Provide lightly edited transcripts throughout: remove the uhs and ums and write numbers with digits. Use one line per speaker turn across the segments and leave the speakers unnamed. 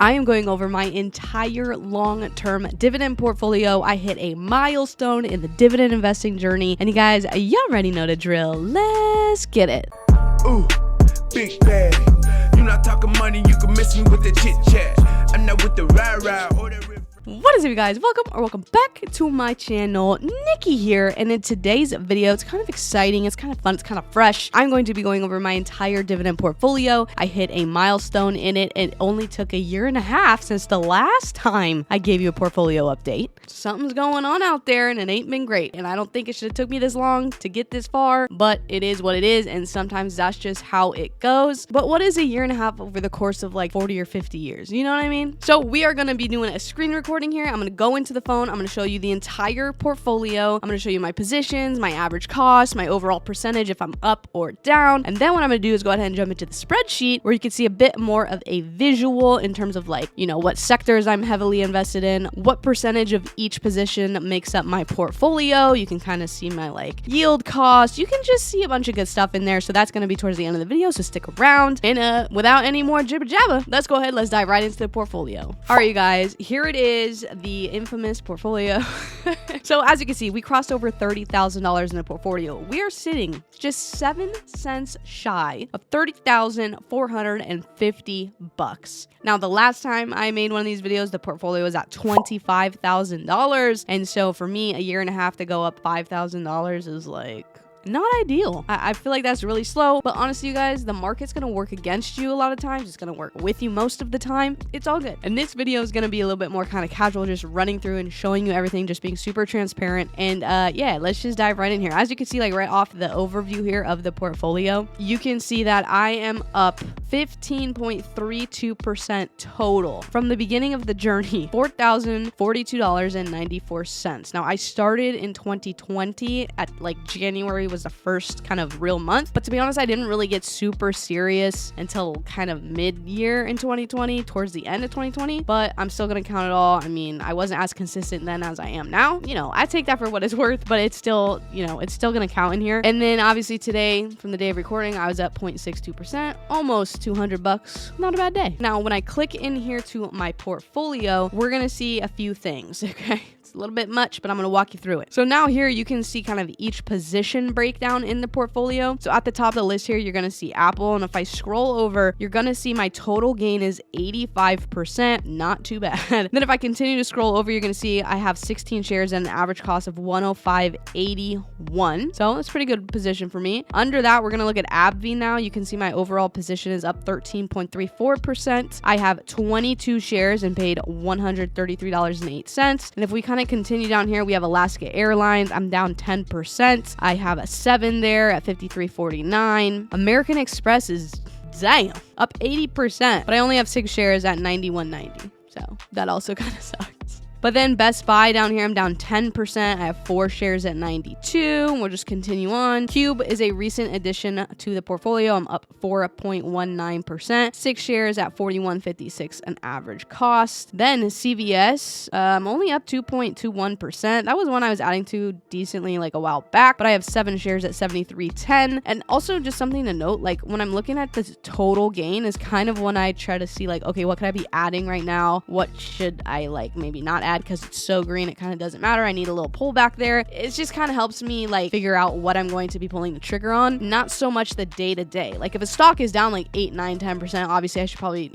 I am going over my entire long-term dividend portfolio. I hit a milestone in the dividend investing journey. And you guys, y'all already know the drill. Let's get it.
Ooh, big bag. You not talking money, you can miss me with the chit chat. I'm not with the rah-rah or the
What is up, you guys? Welcome back to my channel. Nikki here, and in today's video, it's kind of exciting, it's kind of fun, it's kind of fresh. I'm going to be going over my entire dividend portfolio. I hit a milestone in it. It only took a year and a half since the last time I gave you a portfolio update. Something's going on out there, and it ain't been great, and I don't think it should have took me this long to get this far, but it is what it is, and sometimes that's just how it goes. But what is a year and a half over the course of like 40 or 50 years? You know what I mean? So we are going to be doing a screen recording here. I'm going to go into the phone. I'm going to show you the entire portfolio. I'm going to show you my positions, my average cost, my overall percentage if I'm up or down. And then what I'm going to do is go ahead and jump into the spreadsheet where you can see a bit more of a visual in terms of like, what sectors I'm heavily invested in, what percentage of each position makes up my portfolio. You can kind of see my like yield cost. You can just see a bunch of good stuff in there. So that's going to be towards the end of the video. So stick around. And without any more jibber jabber, let's go ahead. Let's dive right into the portfolio. All right, you guys, here it is. The infamous portfolio. So as you can see, we crossed over $30,000 in the portfolio. We are sitting just 7 cents shy of $30,450. Now, the last time I made one of these videos, the portfolio was at $25,000. And so for me, a year and a half to go up $5,000 is like not ideal. I feel like that's really slow, but honestly, you guys, the market's gonna work against you a lot of times. It's gonna work with you most of the time. It's all good. And this video is gonna be a little bit more kind of casual, just running through and showing you everything, just being super transparent. And yeah, let's just dive right in here. As you can see, like right off the overview here of the portfolio, you can see that I am up 15.32% total from the beginning of the journey, $4,042.94. Now, I started in 2020 at like January was the first kind of real month, but to be honest, I didn't really get super serious until kind of mid-year in 2020, towards the end of 2020, but I'm still gonna count it all. I mean, I wasn't as consistent then as I am now. I take that for what it's worth, but it's still, it's still gonna count in here. And then obviously today, from the day of recording, I was at 0.62%, almost $200. Not a bad day. Now, when I click in here to my portfolio, we're gonna see a few things, okay? It's a little bit much, but I'm going to walk you through it. So now here you can see kind of each position breakdown in the portfolio. So at the top of the list here, you're going to see Apple. And if I scroll over, you're going to see my total gain is 85%. Not too bad. Then if I continue to scroll over, you're going to see I have 16 shares at an average cost of $105.81. So that's a pretty good position for me. Under that, we're going to look at AbbVie now. You can see my overall position is up 13.34%. I have 22 shares and paid $133.08. And if we kind of continue down here, we have Alaska Airlines. I'm down 10%. I have a 7 there at $53.49. American Express is up 80%, but I only have 6 shares at $91.90. So that also kind of sucks. But then Best Buy down here, I'm down 10%. I have 4 shares at 92. We'll just continue on. Cube is a recent addition to the portfolio. I'm up 4.19%. 6 shares at $41.56 an average cost. Then CVS, I'm only up 2.21%. That was one I was adding to decently like a while back, but I have 7 shares at $73.10. And also just something to note, like when I'm looking at the total gain is kind of when I try to see like, okay, what could I be adding right now? What should I like maybe not add because it's so green, it kind of doesn't matter. I need a little pullback there. It just kind of helps me like figure out what I'm going to be pulling the trigger on, not so much the day to day. Like if a stock is down like 8, 9, 10%, obviously I should probably,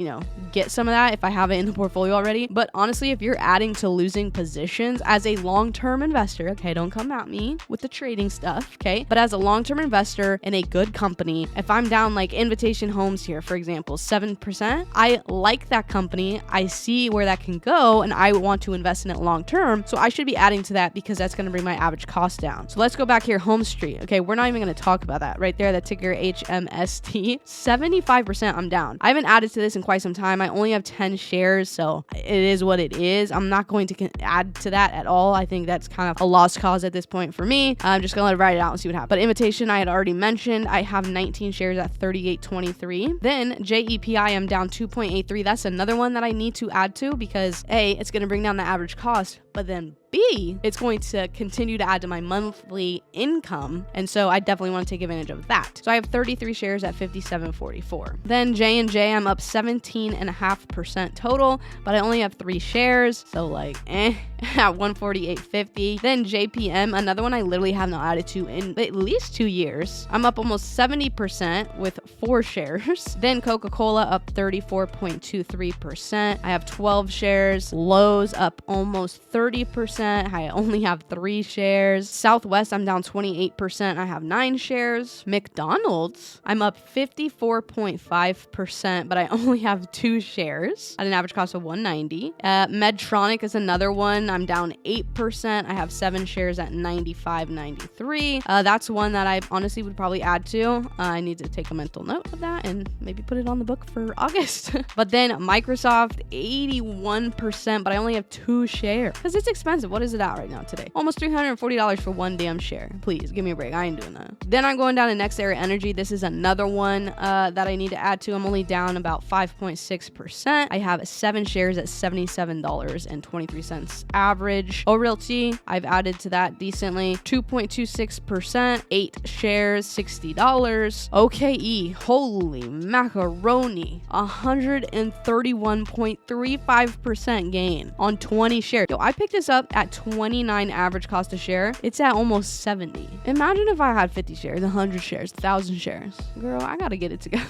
get some of that if I have it in the portfolio already. But honestly, if you're adding to losing positions as a long-term investor, okay, don't come at me with the trading stuff, okay? But as a long-term investor in a good company, if I'm down like Invitation Homes here, for example, 7%, I like that company. I see where that can go and I want to invest in it long term. So I should be adding to that because that's going to bring my average cost down. So let's go back here, Home Street. Okay, we're not even going to talk about that right there. That ticker HMST, 75% I'm down. I haven't added to this in quite some time. I only have 10 shares, so it is what it is. I'm not going to add to that at all. I think that's kind of a lost cause at this point for me. I'm just going to let it ride it out and see what happens. But Invitation, I had already mentioned. I have 19 shares at $38.23. Then JEPI, I'm down 2.83. That's another one that I need to add to because A, it's going to bring down the average cost, but then B, it's going to continue to add to my monthly income. And so I definitely want to take advantage of that. So I have 33 shares at $57.44. Then J&J, I'm up 17.5% total, but I only have 3 shares. So like, at $148.50. Then JPM, another one I literally have not added to in at least 2 years. I'm up almost 70% with 4 shares. Then Coca-Cola up 34.23%. I have 12 shares. Lowe's up almost 30%. I only have 3 shares. Southwest, I'm down 28%. I have 9 shares. McDonald's, I'm up 54.5%, but I only have 2 shares at an average cost of $190. Medtronic is another one. I'm down 8%. I have 7 shares at $95.93. That's one that I honestly would probably add to. I need to take a mental note of that and maybe put it on the book for August. But then Microsoft, 81%, but I only have 2 shares because it's expensive. What is it at right now today? Almost $340 for 1 damn share. Please give me a break. I ain't doing that. Then I'm going down to Next Era Energy. This is another one that I need to add to. I'm only down about 5.6%. I have 7 shares at $77.23 average. Realty, I've added to that decently. 2.26%, 8 shares, $60. OKE, holy macaroni, 131.35% gain on 20 shares. Yo, I picked this up at 29 average cost a share. It's at almost 70. Imagine if I had 50 shares, 100 shares, 1,000 shares. Girl, I gotta get it together.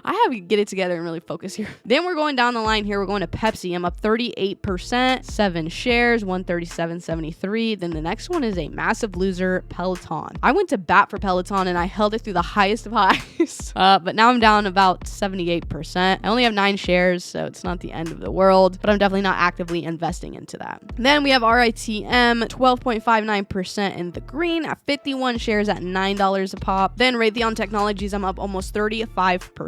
I have to get it together and really focus here. Then we're going down the line here. We're going to Pepsi. I'm up 38%, 7 shares, $137.73. Then the next one is a massive loser, Peloton. I went to bat for Peloton and I held it through the highest of highs. But now I'm down about 78%. I only have 9 shares, so it's not the end of the world, but I'm definitely not actively investing into that. Then we have RITM, 12.59% in the green at 51 shares at $9 a pop. Then Raytheon Technologies, I'm up almost 35%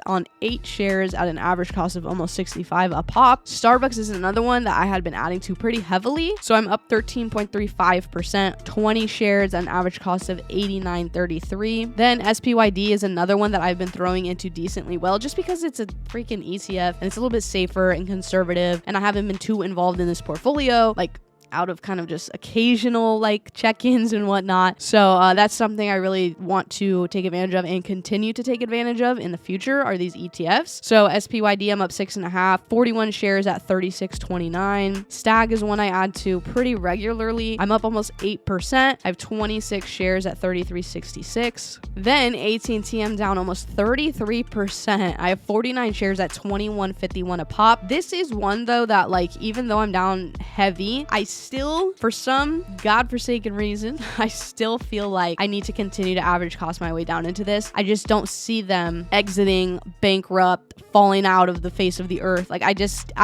on 8 shares at an average cost of almost $65 a pop. Starbucks is another one that I had been adding to pretty heavily. So I'm up 13.35%, 20 shares at an average cost of $89.33. Then SPYD is another one that I've been throwing into decently well, just because it's a freaking ETF and it's a little bit safer and conservative, and I haven't been too involved in this portfolio, like out of kind of just occasional like check-ins and whatnot. So that's something I really want to take advantage of and continue to take advantage of in the future are these ETFs. So SPYD, I'm up 6.5, 41 shares at $36.29. Stag is one I add to pretty regularly. I'm up almost 8%. I have 26 shares at $33.66. Then AT&T, I'm down almost 33%. I have 49 shares at $21.51 a pop. This is one though that like, even though I'm down heavy, I still, for some godforsaken reason, I still feel like I need to continue to average cost my way down into this. I just don't see them exiting, bankrupt, falling out of the face of the earth. Like I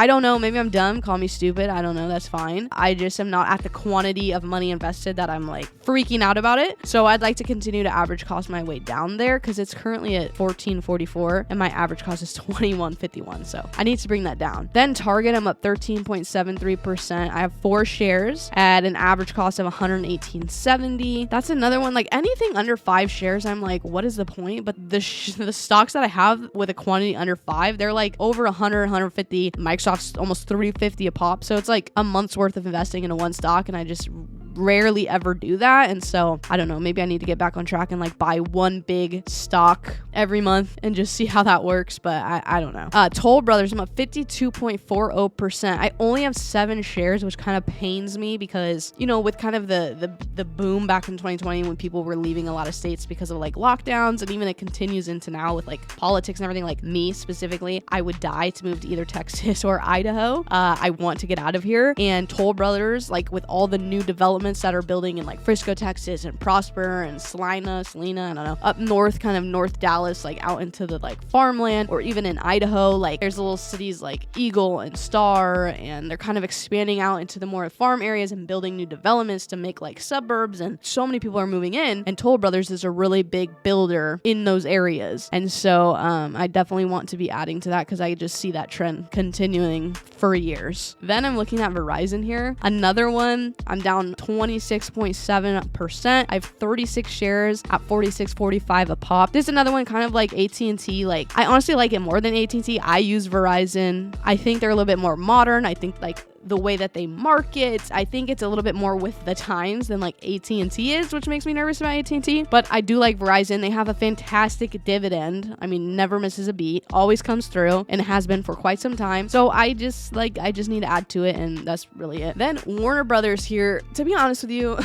don't know, maybe I'm dumb, call me stupid, I don't know, that's fine. I just am not at the quantity of money invested that I'm like freaking out about it. So I'd like to continue to average cost my way down there because it's currently at $14.44 and my average cost is $21.51. So I need to bring that down. Then Target, I'm up 13.73%. I have 4 shares at an average cost of $118.70. That's another one, like anything under 5 shares, I'm like, what is the point? But the stocks that I have with a quantity under 5, they're like over 100, 150. Microsoft's almost $350 a pop. So it's like a month's worth of investing into one stock, and I just rarely ever do that. And so I don't know, maybe I need to get back on track and like buy one big stock every month and just see how that works. But I don't know. Toll Brothers, I'm up 52.40%. I only have 7 shares, which kind of pains me because, you know, with kind of the boom back in 2020 when people were leaving a lot of states because of like lockdowns, and even it continues into now with like politics and everything, like me specifically, I would die to move to either Texas or Idaho. I want to get out of here. And Toll Brothers, like with all the new developments that are building in like Frisco, Texas, and Prosper and Salina, I don't know, up north, kind of North Dallas, like out into the like farmland, or even in Idaho, like there's little cities like Eagle and Star, and they're kind of expanding out into the more farm areas and building new developments to make like suburbs, and so many people are moving in, and Toll Brothers is a really big builder in those areas. And so I definitely want to be adding to that because I just see that trend continuing for years. Then I'm looking at Verizon here, another one. I'm down 26.7%. I have 36 shares at $46.45 a pop. This is another one kind of like AT&T. Like I honestly like it more than AT&T. I use Verizon. I think they're a little bit more modern. I think like the way that they market. I think it's a little bit more with the times than like AT&T is, which makes me nervous about AT&T. But I do like Verizon. They have a fantastic dividend. I mean, never misses a beat, always comes through, and has been for quite some time. So I just need to add to it, and that's really it. Then Warner Brothers here, to be honest with you,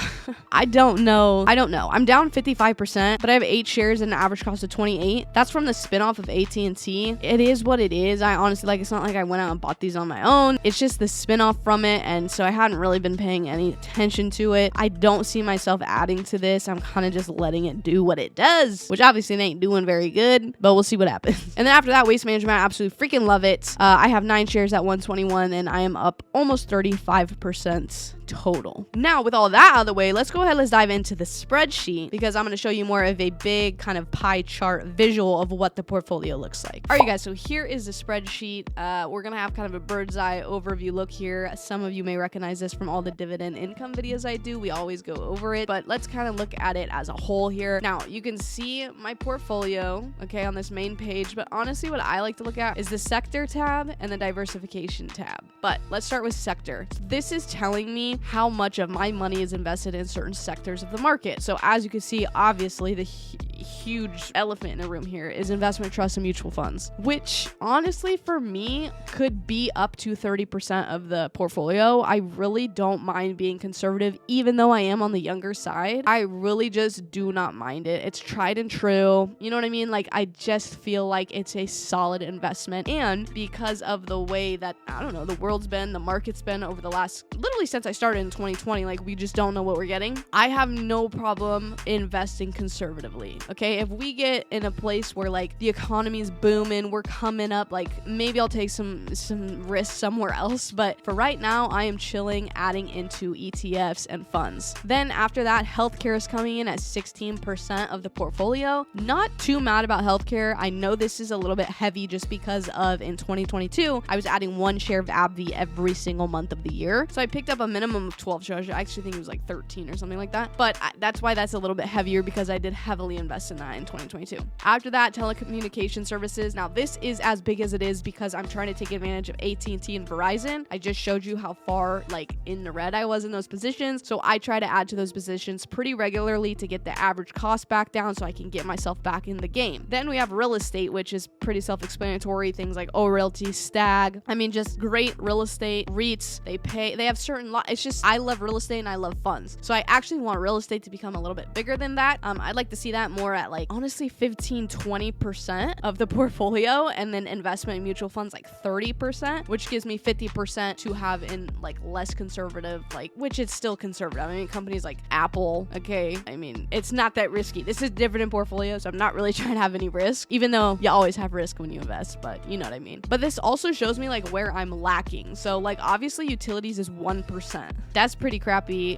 I don't know. I'm down 55%, but I have 8 shares at an average cost of 28. That's from the spinoff of AT&T. It is what it is. I honestly, it's not like I went out and bought these on my own. It's just the spinoff from it, and so I hadn't really been paying any attention to it. I don't see myself adding to this. I'm kind of just letting it do what it does, which obviously it ain't doing very good, but we'll see what happens. And then after that, Waste Management, I absolutely freaking love it. I have 9 shares at 121, and I am up almost 35% total. Now, with all that out of the way, let's go ahead, let's dive into the spreadsheet, because I'm going to show you more of a big kind of pie chart visual of what the portfolio looks like. All right, you guys, so here is the spreadsheet. We're going to have kind of a bird's eye overview look here. Some of you may recognize this from all the dividend income videos I do. We always go over it, but let's kind of look at it as a whole here. Now, you can see my portfolio, okay, on this main page, but honestly, what I like to look at is the sector tab and the diversification tab. But let's start with sector. This is telling me how much of my money is invested in certain sectors of the market. So as you can see, obviously the huge elephant in the room here is investment trusts and mutual funds, which honestly for me could be up to 30% of the portfolio. I really don't mind being conservative, even though I am on the younger side. I really just do not mind it. It's tried and true. You know what I mean? Like, I just feel like it's a solid investment. And because of the way that, I don't know, the world's been, the market's been over the last, literally since I started in 2020, like, we just don't know what we're getting. I have no problem investing conservatively. Okay, if we get in a place where like the economy's booming, we're coming up, like maybe I'll take some risks somewhere else, but for right now I am chilling, adding into ETFs and funds. Then after that, healthcare is coming in at 16% of the portfolio. Not too mad about healthcare. I know this is a little bit heavy just because of in 2022 I was adding 1 share of AbbVie every single month of the year, so I picked up a minimum of 12 shares. I actually think it was like 13 or something like that, but that's why that's a little bit heavier, because I did heavily invest in that in 2022. After that, telecommunication services. Now this is as big as it is because I'm trying to take advantage of AT&T and Verizon. I just showed you how far like in the red I was in those positions, so I try to add to those positions pretty regularly to get the average cost back down so I can get myself back in the game. Then we have real estate, which is pretty self-explanatory. Things like Realty, Stag. I mean, just great real estate. REITs, they have certain it's just, I love real estate and I love funds, so I actually want real estate to become a little bit bigger than that. I'd like to see that more at like honestly 15-20% of the portfolio, and then investment in mutual funds like 30%, which gives me 50% to have in like less conservative, like, which it's still conservative. I mean, companies like Apple, okay, I mean, it's not that risky. This is dividend portfolio, so I'm not really trying to have any risk, even though you always have risk when you invest, but you know what I mean. But this also shows me like where I'm lacking. So like obviously utilities is 1%. That's pretty crappy.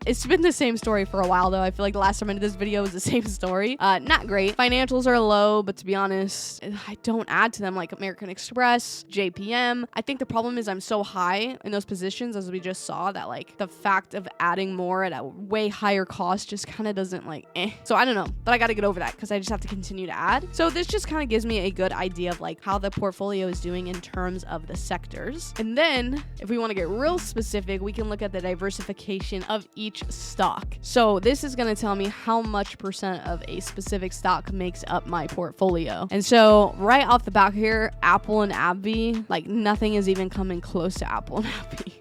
It's been the same story for a while though. I feel like the last time I did this video was the same story. Not great. Financials are low, but to be honest, I don't add to them, like American Express, JPM. I think the problem is I'm so high in those positions, as we just saw, that like the fact of adding more at a way higher cost just kind of doesn't like So I don't know, but I got to get over that because I just have to continue to add. So this just kind of gives me a good idea of like how the portfolio is doing in terms of the sectors. And then if we want to get real specific, we can look at the diversification of each stock. So this is going to tell me how much percent of a specific stock makes up my portfolio. And so right off the bat here, Apple and AbbVie, like nothing is even coming close to Apple and AbbVie,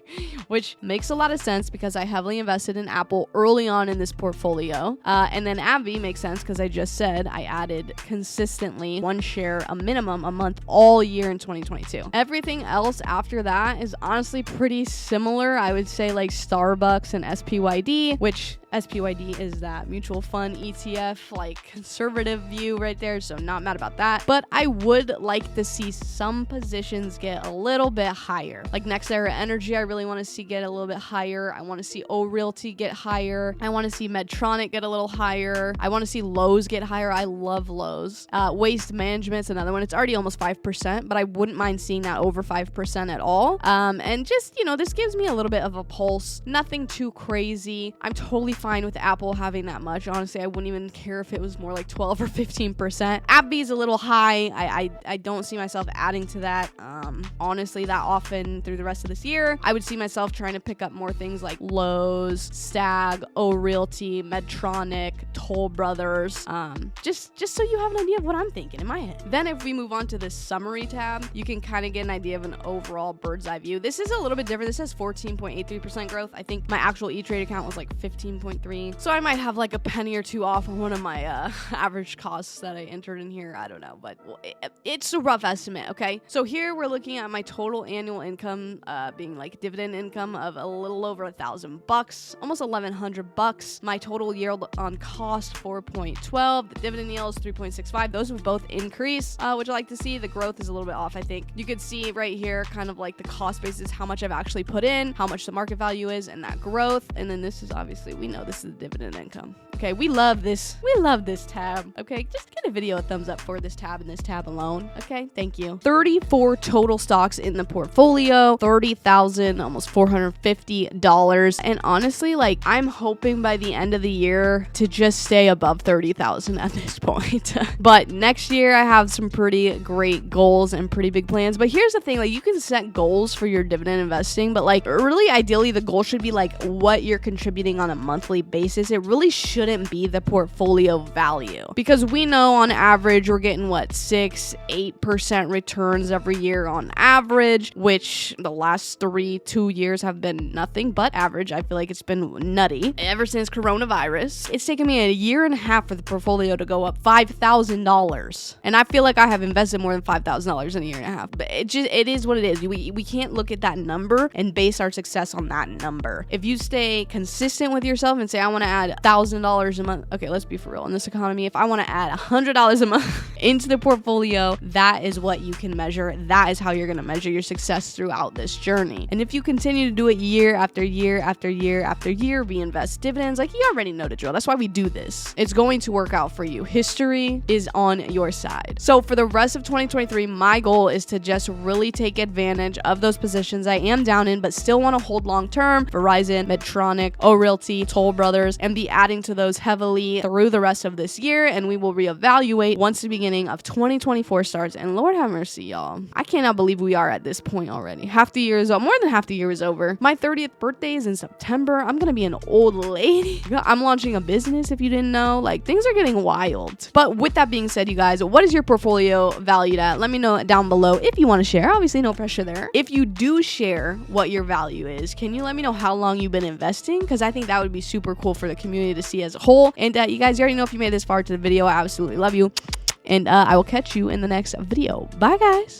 which makes a lot of sense because I heavily invested in Apple early on in this portfolio. And then AbbVie makes sense because I just said I added consistently 1 share, a minimum a month all year in 2022. Everything else after that is honestly pretty similar. I would say like Starbucks and SPYD, which SPYD is that mutual fund ETF, like conservative view right there, so not mad about that. But I would like to see some positions get a little bit higher. Like NextEra Energy, I really want to see get a little bit higher. I want to see Realty get higher. I want to see Medtronic get a little higher. I want to see Lowe's get higher. I love Lowe's. Waste Management's another one. It's already almost 5%, but I wouldn't mind seeing that over 5% at all. And just, you know, this gives me a little bit of a pulse. Nothing too crazy. I'm totally fine with Apple having that much. Honestly, I wouldn't even care if it was more like 12 or 15%. AbbVie is a little high. I don't see myself adding to that, honestly, that often through the rest of this year. I would see myself trying to pick up more things like Lowe's, Stag, O Realty, Medtronic, Toll Brothers, just so you have an idea of what I'm thinking in my head. Then if we move on to this summary tab, you can kind of get an idea of an overall bird's eye view. This is a little bit different. This has 14.83% growth. I think my actual E-Trade account was like 15.3. So I might have like a penny or two off on one of my average costs that I entered in here. I don't know, but it's a rough estimate, okay? So here we're looking at my total annual income, being like dividend income of a little over $1,000, almost $1,100. My total yield on cost, 4.12. The dividend yield is 3.65. Those have both increased, which I like to see. The growth is a little bit off, I think. You can see right here kind of like the cost basis, how much I've actually put in, how much the market value is, and that growth. And then this is obviously, we know this is the dividend income. Okay, we love this. We love this tab. Okay, just get a video a thumbs up for this tab and this tab alone. Okay, thank you. 34 total stocks in the portfolio, $30,000, almost $450. And honestly, like, I'm hoping by the end of the year to just stay above 30,000 at this point. But next year, I have some pretty great goals and pretty big plans. But here's the thing, like, you can set goals for your dividend investing, but like, really ideally, the goal should be like what you're contributing on a monthly basis. It really shouldn't be the portfolio value, because we know on average we're getting what, 6-8% returns every year on average, which the last 2 years have been nothing but average. I feel like it's been nutty ever since coronavirus. It's taken me a year and a half for the portfolio to go up $5,000, and I feel like I have invested more than $5,000 in a year and a half. But it is what it is. We can't look at that number and base our success on that number. If you stay consistent with yourself and say, I want to add $1,000 a month. Okay, let's be for real. In this economy, if I want to add $100 a month into the portfolio, that is what you can measure. That is how you're going to measure your success throughout this journey. And if you continue to do it year after year after year after year, reinvest dividends, like, you already know the drill. That's why we do this. It's going to work out for you. History is on your side. So for the rest of 2023, my goal is to just really take advantage of those positions I am down in, but still want to hold long term: Verizon, Medtronic, O Realty, Toll Brothers, and be adding to those heavily through the rest of this year. And we will reevaluate once the beginning of 2024 starts. And Lord have mercy, y'all, I cannot believe we are at this point already. Half the year is over. More than half the year is over. My 30th birthday is in September. I'm gonna be an old lady. I'm launching a business, if you didn't know. Like, things are getting wild. But with that being said, you guys, what is your portfolio valued at? Let me know down below if you want to share. Obviously, no pressure there. If you do share what your value is, can you let me know how long you've been investing? Because I think that would be super cool for the community to see as a whole. And you guys, you already know, if you made this far to the video, I absolutely love you. And I will catch you in the next video. Bye, guys.